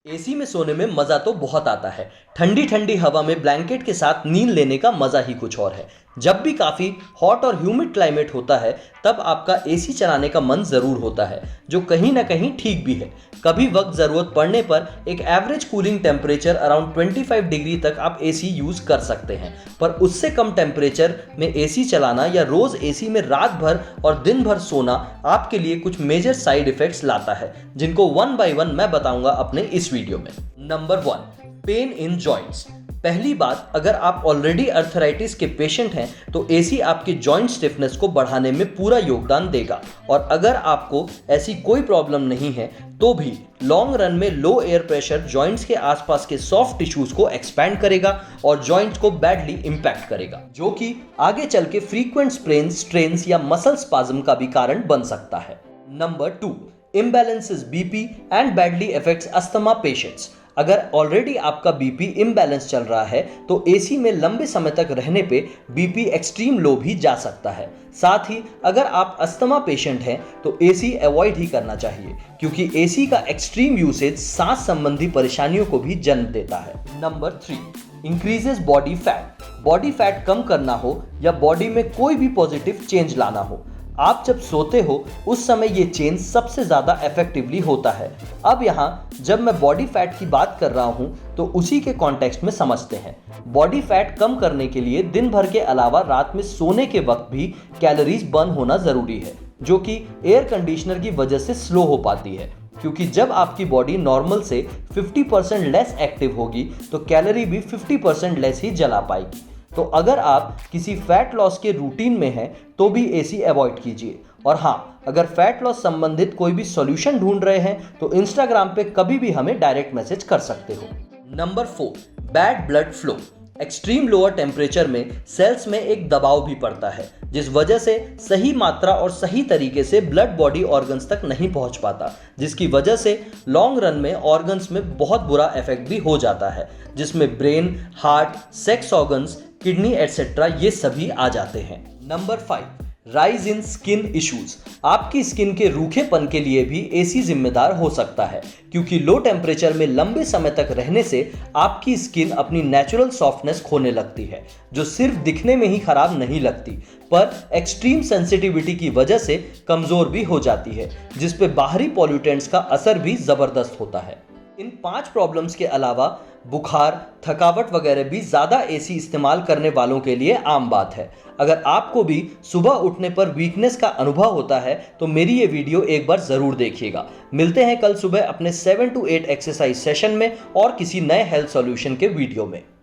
AC में सोने में मज़ा तो बहुत आता है। ठंडी ठंडी हवा में ब्लैंकेट के साथ नींद लेने का मज़ा ही कुछ और है। जब भी काफ़ी हॉट और ह्यूमिड क्लाइमेट होता है तब आपका एसी चलाने का मन ज़रूर होता है, जो कहीं ना कहीं ठीक भी है। कभी वक्त ज़रूरत पड़ने पर एक average cooling temperature around 25 degree तक आप एसी यूज़ कर सकते हैं, पर उससे कम टेम्परेचर में एसी चलाना या रोज़ एसी में रात भर और दिन भर सोना आपके लिए कुछ मेजर साइड इफ़ेक्ट्स लाता है, जिनको वन बाय वन मैं बताऊंगा अपने इस वीडियो में। Number 1, pain in joints. पहली बात, अगर आप ऑलरेडी अर्थराइटिस के पेशेंट हैं तो एसी आपके जॉइंट स्टिफनेस को बढ़ाने में पूरा योगदान देगा, और अगर आपको ऐसी कोई प्रॉब्लम नहीं है तो भी लॉन्ग रन में लो एयर प्रेशर जॉइंट्स के आसपास के सॉफ्ट टिश्यूज को एक्सपैंड करेगा और जॉइंट्स को बैडली इंपैक्ट करेगा, जो कि आगे चल के फ्रीक्वेंट स्प्रेन्स, स्ट्रेन्स या मसल स्पाज्म का भी कारण बन सकता है। Number 2, imbalances BP and badly affects asthma patients। अगर ऑलरेडी आपका बीपी इम्बैलेंस चल रहा है तो एसी में लंबे समय तक रहने पे बीपी एक्सट्रीम लो भी जा सकता है। साथ ही अगर आप अस्थमा पेशेंट हैं तो एसी अवॉइड ही करना चाहिए, क्योंकि एसी का एक्सट्रीम यूसेज सांस संबंधी परेशानियों को भी जन्म देता है। Number 3, increases body fat. Body fat कम करना हो या बॉडी में कोई भी पॉजिटिव चेंज लाना हो, आप जब सोते हो उस समय ये चेंज सबसे ज़्यादा इफेक्टिवली होता है। अब यहाँ जब मैं बॉडी फैट की बात कर रहा हूँ तो उसी के कॉन्टेक्स्ट में समझते हैं। बॉडी फैट कम करने के लिए दिन भर के अलावा रात में सोने के वक्त भी कैलोरीज बर्न होना ज़रूरी है, जो कि एयर कंडीशनर की वजह से स्लो हो पाती है, क्योंकि जब आपकी बॉडी नॉर्मल से 50% लेस एक्टिव होगी तो कैलोरी भी 50% लेस ही जला पाएगी। तो अगर आप किसी फैट लॉस के रूटीन में हैं तो भी एसी अवॉइड कीजिए। और हाँ, अगर फैट लॉस संबंधित कोई भी सॉल्यूशन ढूंढ रहे हैं तो इंस्टाग्राम पे कभी भी हमें डायरेक्ट मैसेज कर सकते हो। Number 4, bad blood flow. Extreme lower temperature में सेल्स में एक दबाव भी पड़ता है, जिस वजह से सही मात्रा और सही तरीके से ब्लड बॉडी ऑर्गन्स तक नहीं पहुंच पाता, जिसकी वजह से लॉन्ग रन में ऑर्गन्स में बहुत बुरा इफेक्ट भी हो जाता है, जिसमें brain, heart, sex organs, kidney etcetera ये सभी आ जाते हैं। Number 5, rise in skin issues. आपकी स्किन के रूखेपन के लिए भी एसी जिम्मेदार हो सकता है, क्योंकि लो टेम्परेचर में लंबे समय तक रहने से आपकी स्किन अपनी नेचुरल सॉफ्टनेस खोने लगती है, जो सिर्फ दिखने में ही खराब नहीं लगती पर एक्सट्रीम सेंसिटिविटी की वजह से कमजोर भी हो जाती है, जिस पे बाहरी पॉल्यूटेंट्स का असर भी जबरदस्त होता है। इन 5 प्रॉब्लम्स के अलावा बुखार, थकावट वगैरह भी ज़्यादा एसी इस्तेमाल करने वालों के लिए आम बात है। अगर आपको भी सुबह उठने पर वीकनेस का अनुभव होता है तो मेरी ये वीडियो एक बार ज़रूर देखिएगा। मिलते हैं कल सुबह अपने 7 to 8 एक्सरसाइज सेशन में और किसी नए हेल्थ सॉल्यूशन के वीडियो में।